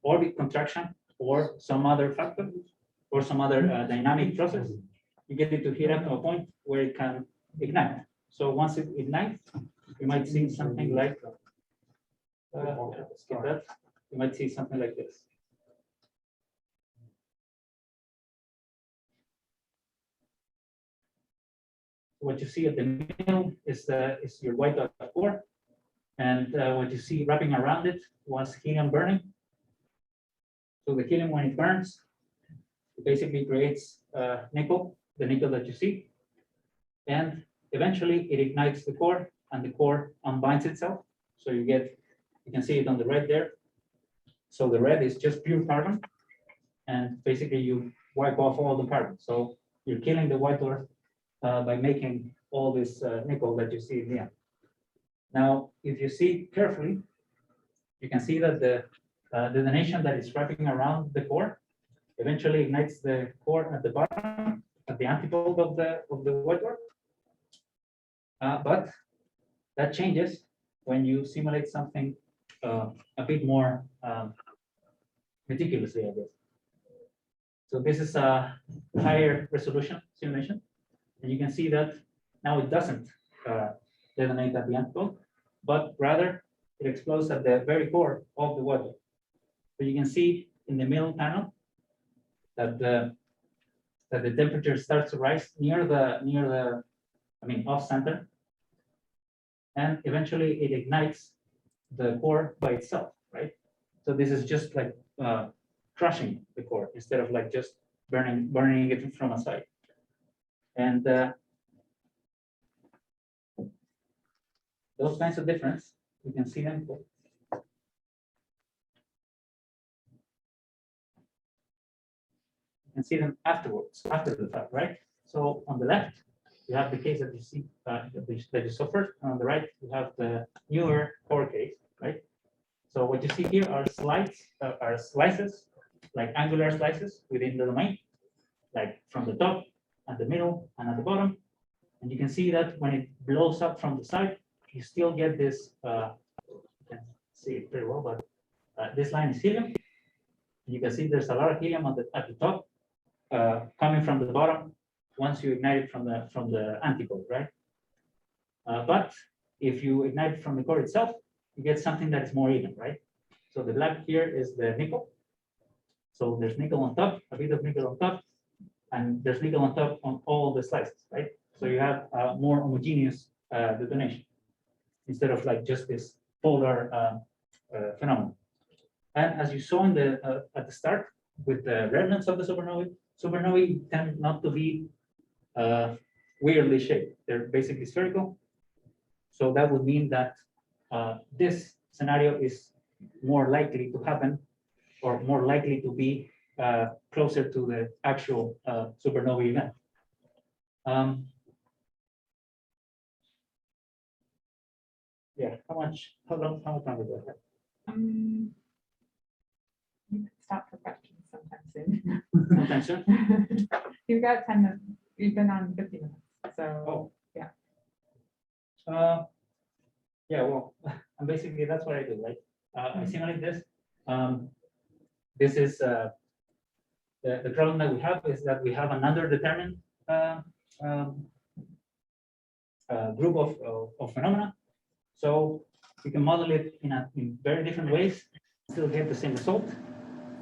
orbit contraction or some other factor or some other dynamic process, you get it to heat up to a point where it can ignite. So once it ignites, you might see something like, let's get that. You might see something like this. What you see at the middle is your white dwarf core, and what you see wrapping around it was helium burning. So the helium, when it burns, it basically creates nickel, the nickel that you see, and eventually it ignites the core, and the core unbinds itself. So you can see it on the red there. So the red is just pure carbon, and basically you wipe off all the carbon. So you're killing the white dwarf by making all this nickel that you see in the end. Now, if you see carefully, you can see that the detonation that is wrapping around the core eventually ignites the core at the bottom, at the antipode of the white dwarf. But that changes when you simulate something a bit more meticulously, I guess. So this is a higher resolution simulation, and you can see that now it doesn't detonate at the antipode, but rather it explodes at the very core of the white dwarf. So you can see in the middle panel that the temperature starts to rise near the off center, and eventually it ignites the core by itself, right? So this is just like crushing the core instead of like just burning it from a side. And those kinds of difference, you can see them. You can see them afterwards, after the fact, right? So on the left, you have the case that you see that you saw first, and on the right, you have the newer core case, right? So what you see here are slices, like angular slices within the domain, like from the top, at the middle, and at the bottom. And you can see that when it blows up from the side, you still get this, you can see it pretty well, but this line is helium. You can see there's a lot of helium at the top, coming from the bottom once you ignite it from the antipode, right? But if you ignite it from the core itself, you get something that is more even, right? So the black here is the nickel. So there's nickel on top, a bit of nickel on top, and there's nickel on top on all the slices, right? So you have a more homogeneous detonation instead of like just this polar phenomenon. And as you saw in at the start with the remnants of the supernovae tend not to be weirdly shaped. They're basically spherical. So that would mean that this scenario is more likely to happen, or more likely to be closer to the actual supernova event. Yeah, how much time do I have? You can stop for questions sometime soon. Sometime soon? You've got 10 minutes. You've been on 50 minutes. So, Oh. yeah. Yeah, well, and basically that's what I do, right? I simulate this. This is the problem that we have is that we have an underdetermined group of phenomena. So we can model it in very different ways, still get the same result.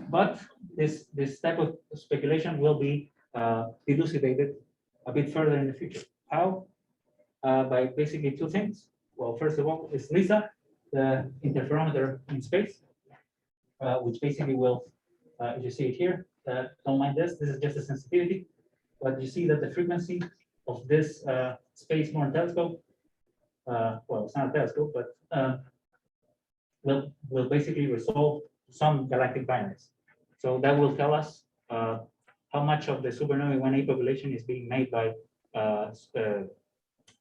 But this type of speculation will be elucidated a bit further in the future. How? By basically two things. Well, first of all, is LISA, the interferometer in space, which basically will, if you see it here, don't mind this. This is just a sensitivity, but you see that the frequency of this space-borne telescope, well, it's not a telescope, but will basically resolve some galactic binaries. So that will tell us how much of the supernovae 1A population is being made by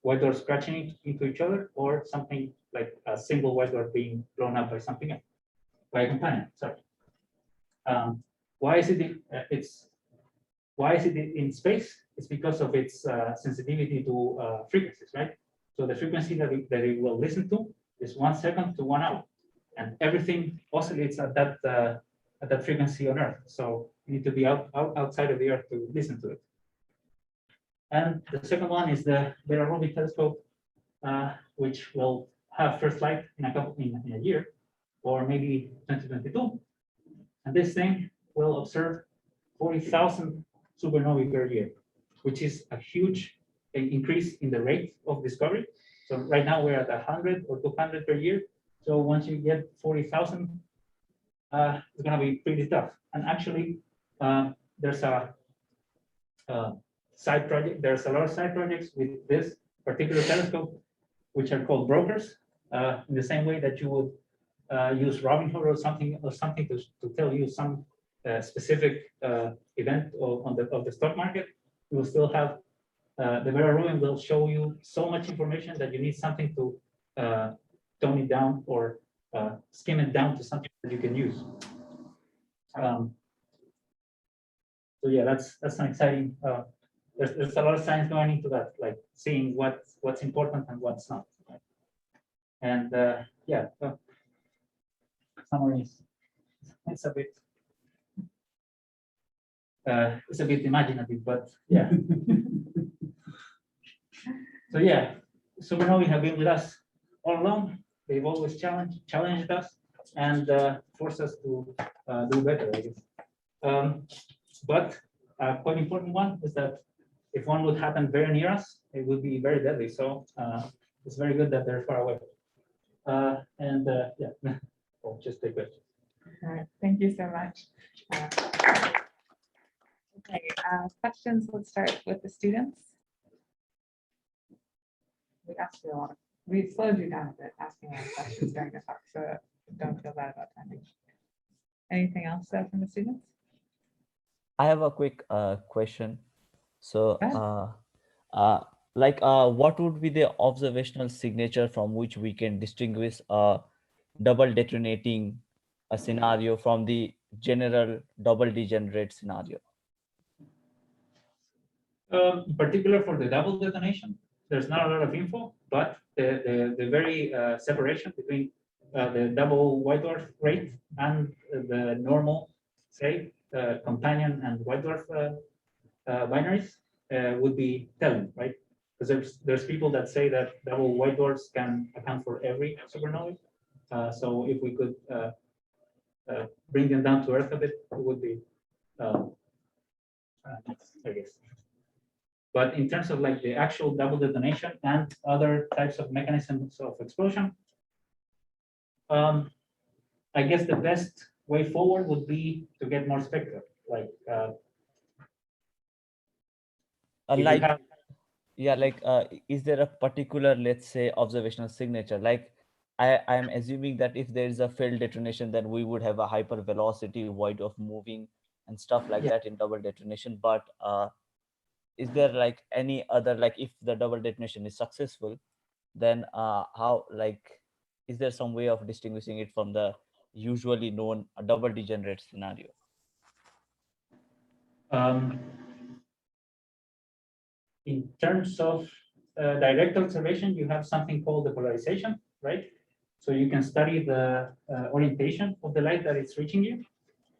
white dwarfs scratching into each other, or something like a single white dwarf being blown up by something else, by a companion. Sorry. Why is it? Why is it in space? It's because of its sensitivity to frequencies, right? So the frequency that it will listen to is 1 second to 1 hour, and everything oscillates at that frequency on Earth. So you need to be outside of the Earth to listen to it. And the second one is the Vera-Rubin telescope, which will have first light in a year, or maybe 2022. And this thing will observe 40,000 supernovae per year, which is a huge increase in the rate of discovery. So right now we're at 100 or 200 per year. So once you get 40,000, it's going to be pretty tough. And actually, there's a side project. There's a lot of side projects with this particular telescope, which are called brokers, in the same way that you would use Robinhood or something to tell you some specific event of the stock market. You will still have the Vera-Rubin will show you so much information that you need something to tone it down or skim it down to something that you can use. So yeah, that's an exciting. There's a lot of science going into that, like seeing what's important and what's not. Right? And yeah, summary is it's a bit imaginative, but yeah. So yeah, supernovae have been with us all along. They've always challenged us and forced us to do better, I guess. But a quite important one is that if one would happen very near us, it would be very deadly. So it's very good that they're far away. And yeah, I'll just take questions. All right, thank you so much. Okay, questions. Let's start with the students. We asked you a lot. We slowed you down a bit asking a lot of questions during the talk, so don't feel bad about timing. Anything else from the students? I have a quick question. So, Go what would be the observational signature from which we can distinguish a double detonating a scenario from the general double degenerate scenario? In particular for the double detonation, there's not a lot of info, but the very separation between the double white dwarf rate and the normal, say, companion and white dwarf binaries would be telling, right? Because there's people that say that double white dwarfs can account for every supernovae. So if we could bring them down to Earth a bit, it would be, I guess. But in terms of like the actual double detonation and other types of mechanisms of explosion, I guess the best way forward would be to get more spectra. Like, Is there a particular, let's say, observational signature? Like, I'm assuming that if there is a failed detonation, then we would have a hypervelocity void of moving and stuff like that in double detonation. But is there like any other, like if the double detonation is successful, then how, like, is there some way of distinguishing it from the usually known double degenerate scenario? In terms of direct observation, you have something called the polarization, right? So you can study the orientation of the light that it's reaching you.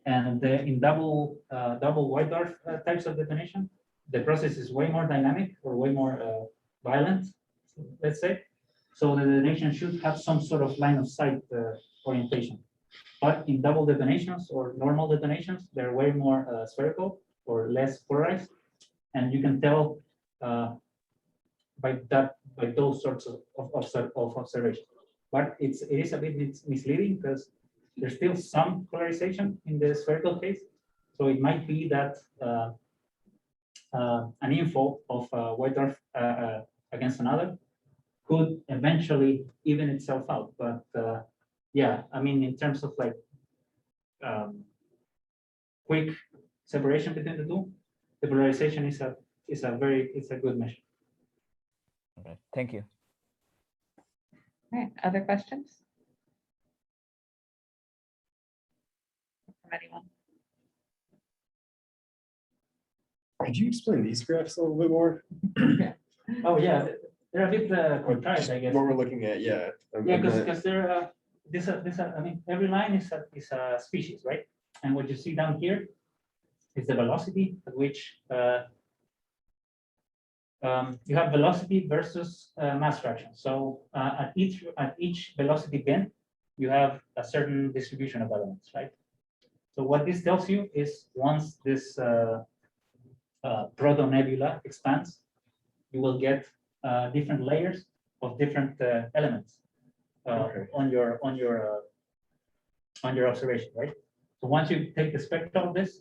And in double white dwarf types of detonation, the process is way more dynamic or way more violent. let's say. So the detonation should have some sort of line of sight orientation. But in double detonations or normal detonations, they're way more spherical or less polarized. And you can tell by those sorts of observations. But it is a bit misleading because there's still some polarization in the spherical case. So it might be that an info of white dwarf against another could eventually even itself out. But yeah, I mean, in terms of like quick separation between the two, the polarization is a good measure. All right, thank you. All right, other questions? From anyone? Could you explain these graphs a little bit more? Oh yeah, they're a bit contrived, I guess. What we're looking at, yeah. Yeah, because they're I mean, every line is a species, right? And what you see down here is the velocity at which you have velocity versus mass fraction. So at each velocity bin, you have a certain distribution of elements, right? So what this tells you is once this proto-nebula expands, you will get different layers of different elements on your observation, right? So once you take the spectrum of this,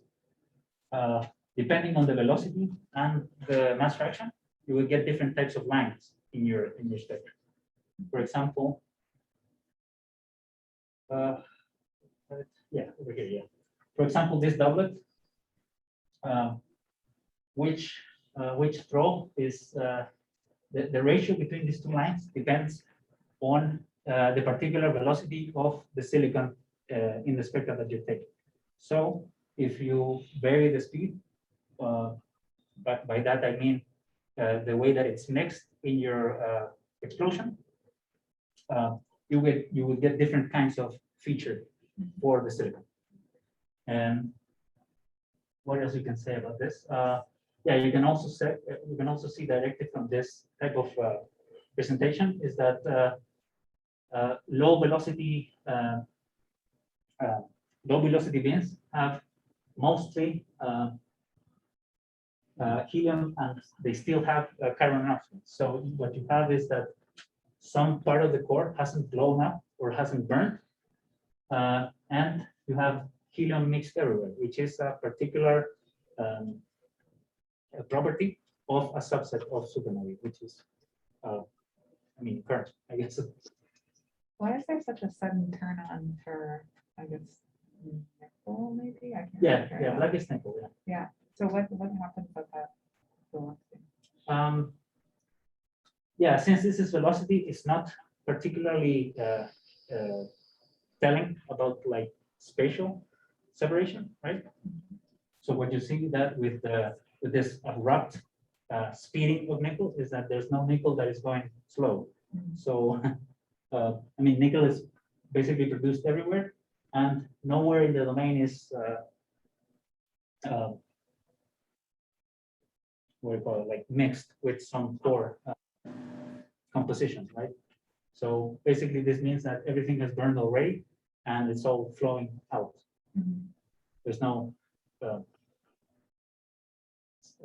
depending on the velocity and the mass fraction, you will get different types of lines in your spectrum. For example, yeah, over here, yeah. For example, this doublet, which throw is the ratio between these two lines depends on the particular velocity of the silicon in the spectrum that you take. So if you vary the speed, but by that I mean the way that it's mixed in your explosion, you will get different kinds of feature for the silicon. And what else you can say about this? Yeah, you can also see directly from this type of presentation is that low velocity bins have mostly helium, and they still have carbon announcements. So what you have is that some part of the core hasn't blown up or hasn't burned, and you have helium mixed everywhere, which is a particular a property of a subset of supernovae, which is, I mean, current, I guess. Why is there such a sudden turn on for, I guess, nickel maybe? I can't Yeah, figure it yeah, out. black is nickel, yeah. Yeah, so what happens with that velocity? Yeah, since this is velocity, it's not particularly telling about like spatial separation, right? So what you see that with this abrupt speeding of nickel is that there's no nickel that is going slow. So I mean, nickel is basically produced everywhere, and nowhere in the domain is what do you call it, like mixed with some core composition, right? So basically, this means that everything has burned already, and it's all flowing out. There's no,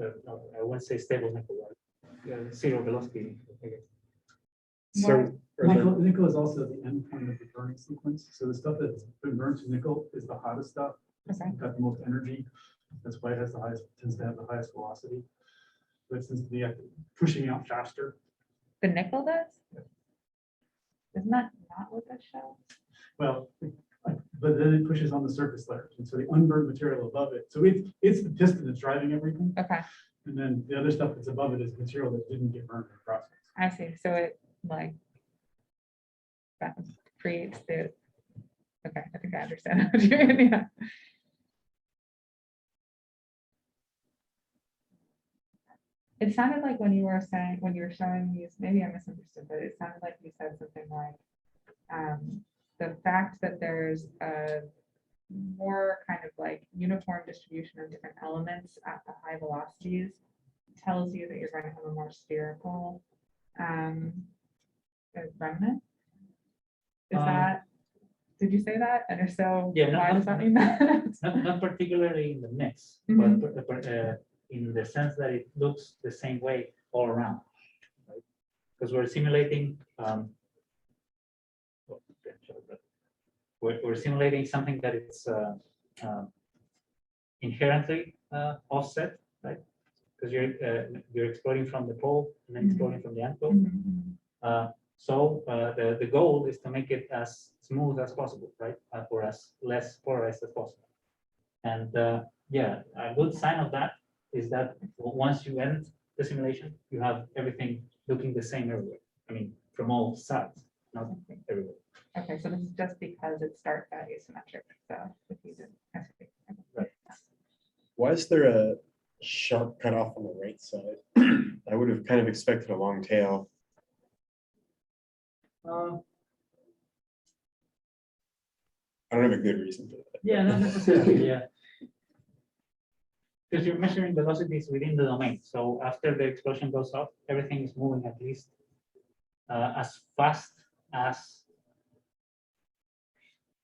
I wouldn't say stable nickel, right? Zero velocity. I guess. So, Nickel is also the end point of the burning sequence. So the stuff that's been burned to nickel is the hottest stuff. It's Okay. got the most energy. That's why it has the highest, tends to have the highest velocity. But it tends to be pushing out faster. The nickel does? Isn't that not what that shows? Well, but then it pushes on the surface layers. And so the unburned material above it. So it's the piston that's driving everything. Okay, And then the other stuff that's above it is material that didn't get burned in the process. I see. So it like that creates the, okay, I think I understand what you're doing. Yeah. It sounded like when you were saying, when you were showing these, maybe I misunderstood, but it sounded like you said something like the fact that there's a more kind of like uniform distribution of different elements at the high velocities tells you that you're going to have a more spherical remnant? Is Um, that, did you say that? And if so, Yeah, why does that mean that? Not particularly in the mix, Mhm. but in the sense that it looks the same way all around. Right? Because we're simulating, we're simulating something that it's inherently offset, right? Because you're exploring from the pole and then exploring from the end pole. Mhm. So the goal is to make it as smooth as possible, right? Or as less polarized as possible. And yeah, a good sign of that is that once you end the simulation, you have everything looking the same everywhere. I mean, from all sides, not everywhere. Okay, so this is just because it starts at asymmetric, so if you did. I see. Right. Why is there a sharp cutoff on the right side? I would have kind of expected a long tail. Uh, I don't have a good reason for that. Yeah, not necessarily, yeah. Because you're measuring velocities within the domain. So after the explosion goes off, everything is moving at least as fast as.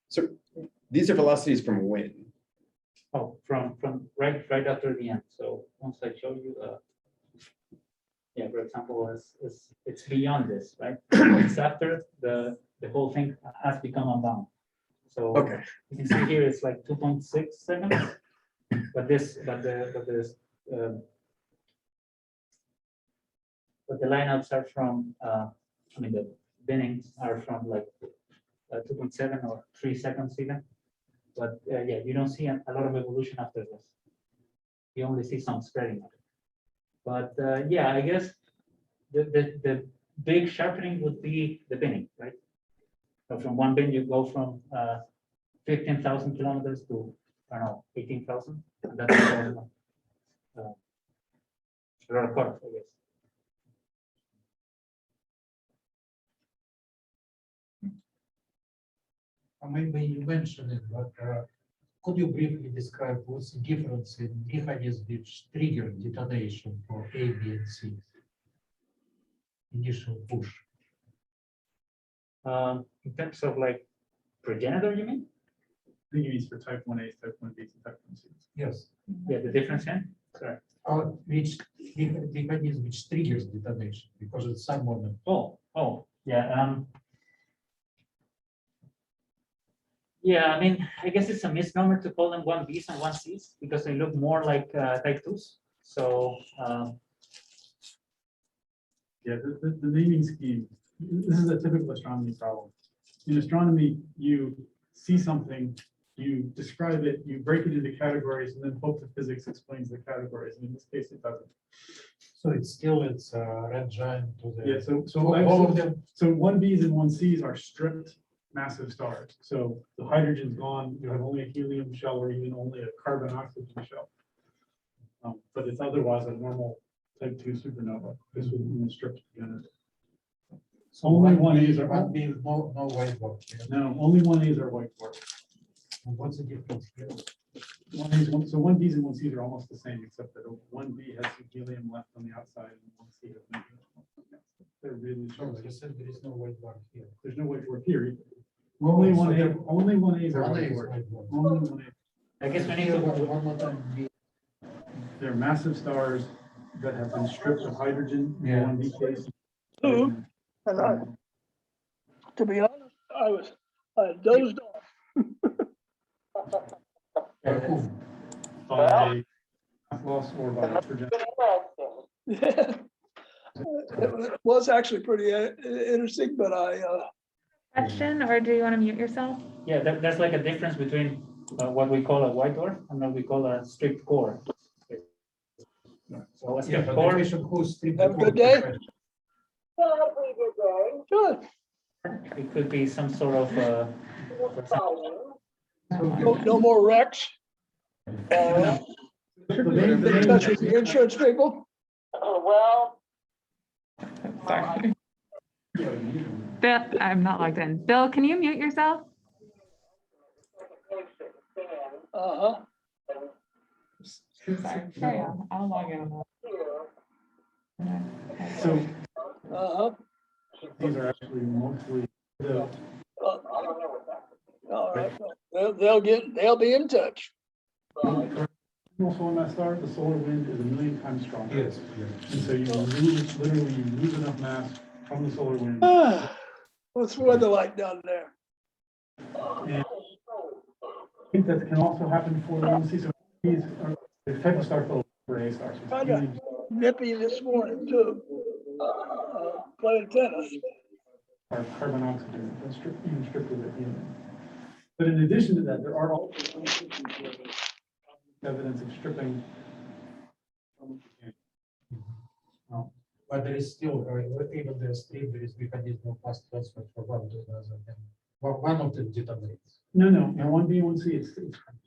So these are velocities from when? Oh, from right after the end. So once I show you, yeah, for example, it's beyond this, right? It's after the whole thing has become unbound. So Okay. you can see here it's like 2.6 seconds, but the lineouts are from I mean the binnings are from like 2.7 or 3 seconds even. But yeah, you don't see a lot of evolution after this. You only see some spreading of it. But yeah, I guess the big sharpening would be the binning, right? So from one bin, you go from 15,000 kilometers to, I don't know, 18,000. That's a lot of cutoff, I guess. Maybe you mentioned it, but could you briefly describe what's the difference in mechanisms which trigger detonation for A, B, and C? Initial push. In terms of like progenitor, you mean? I think it means for type 1A, type 1B, and type 1C. Yes. Yeah, the difference in? Sorry. Which mechanism which triggers detonation because it's some moment. Oh, yeah. Yeah, I mean, I guess it's a misnomer to call them 1Bs and 1Cs because they look more like type 2s. So Yeah, the naming scheme, this is a typical astronomy problem. In astronomy, you see something, you describe it, you break it into categories, and then hope that physics explains the categories. And in this case, it doesn't. So it's red giant to the. Yeah, so all of them. So 1Bs and 1Cs are stripped massive stars. So the hydrogen's gone, you have only a helium shell or even only a carbon oxygen shell. But it's otherwise a normal type 2 supernova. This would be stripped together. So Only 1As are one B, no white dwarf. No, only 1As are white dwarf. And what's the difference here? So 1Bs and 1Cs are almost the same, except that 1B has some helium left on the outside and 1C has no helium left on the outside. They're really So short. you said there is no white dwarf here. There's no white dwarf here either. Only so 1A, there- only 1As are One A white is dwarf. white dwarf. Only 1A. I guess we need Here, to. one more time. They're massive stars that have been stripped of hydrogen in Yeah. 1B case. Two, and to be honest, I dozed off. By mass loss or by projection. Yeah. It was actually pretty interesting, but Question, or do you want to mute yourself? Yeah, there's like a difference between what we call a white dwarf and what we call a stripped core. So a Yeah, stripped but core, the question who's stripped Have a the good core day. question. good. it could be some sort of for example, No more wrecks. no, In touch with the insurance people. Sorry. Bill, I'm not logged in. Bill, can you mute yourself? Uh-huh. Sorry, carry on. I'll log in. So Uh-huh. These are actually mostly the, All right, they'll be in touch. also in that star, the solar wind is 1,000,000 times stronger. Yes, yes. And so you lose, literally, you lose enough mass from the solar wind. What's the weather like down there? And I think that can also happen for the UC. So these are the type of star called for A stars. It's Kinda huge. nippy this morning too. Playing tennis. Are carbon oxygen, that's even stricter than helium. But in addition to that, there are also some evidence of stripping. But there is still, even the stream, there is mechanism of mass transfer from one to another. And one of them detonates. No, in 1B1C, it's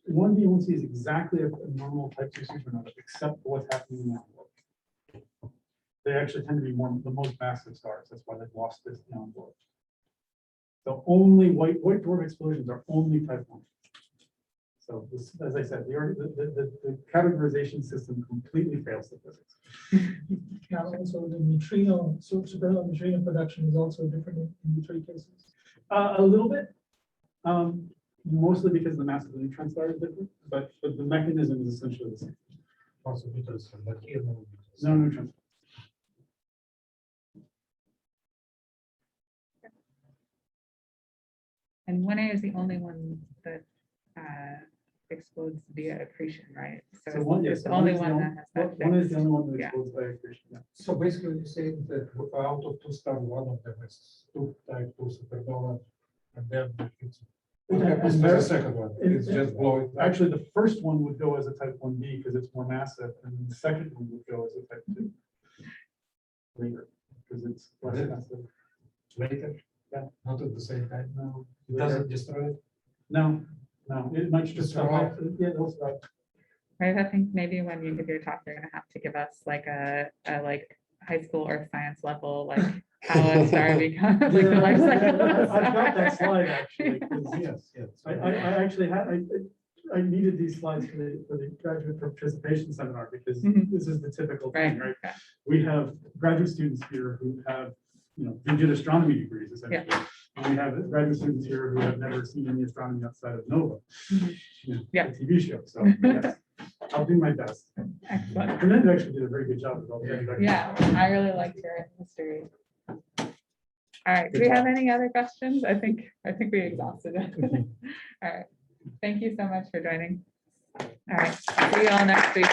1B1C is exactly a normal type 2 supernova, except for what's happening in the envelope. They actually tend to be the most massive stars. That's why they've lost this envelope. The only white dwarf explosions are only type 1. So this, as I said, the categorization system completely fails the physics. Now, also the neutrino, so supernova neutrino production is also different in the three cases. A little bit, mostly because the mass of the neutron star is different, but the mechanism is essentially the same. Also because but here no. No neutron. And 1A is the only one that explodes via accretion, right? So So one, yes, it's the only is the one that has that. One is fixed. the only one that Yeah. explodes by accretion. Yeah. So basically you're saying that out of two stars, one of them is type 2 supernova, and then it's. What happens to the second one? It's just blowing. Actually, the first one would go as a type 1B because it's more massive, and the second one would go as a type 2. Later, because it's less massive. Later? Yeah. Not at the same time? No, It doesn't destroy it? no, it might just Survive. survive. Yeah, it'll survive. Right, I think maybe when you give your talk, you're gonna have to give us like a like high school earth science level, like how a star becomes, like the life cycle. of a I've got that star. slide actually. 'cause Yes, yes. I actually had, I needed these slides for the graduate participation seminar because Mhm. this is the typical thing, Right, right? okay. We have graduate students here who have, they did astronomy degrees essentially. And we have graduate students here who have never seen any astronomy outside of NOVA. Mhm. Yeah. A TV show, so yes, I'll do my best. Excellent. Fernando actually did a very good job with all the introductions. Yeah, I really liked your history. All right, do we have any other questions? I think we exhausted it. All right, thank you so much for joining. All right, see you all next week.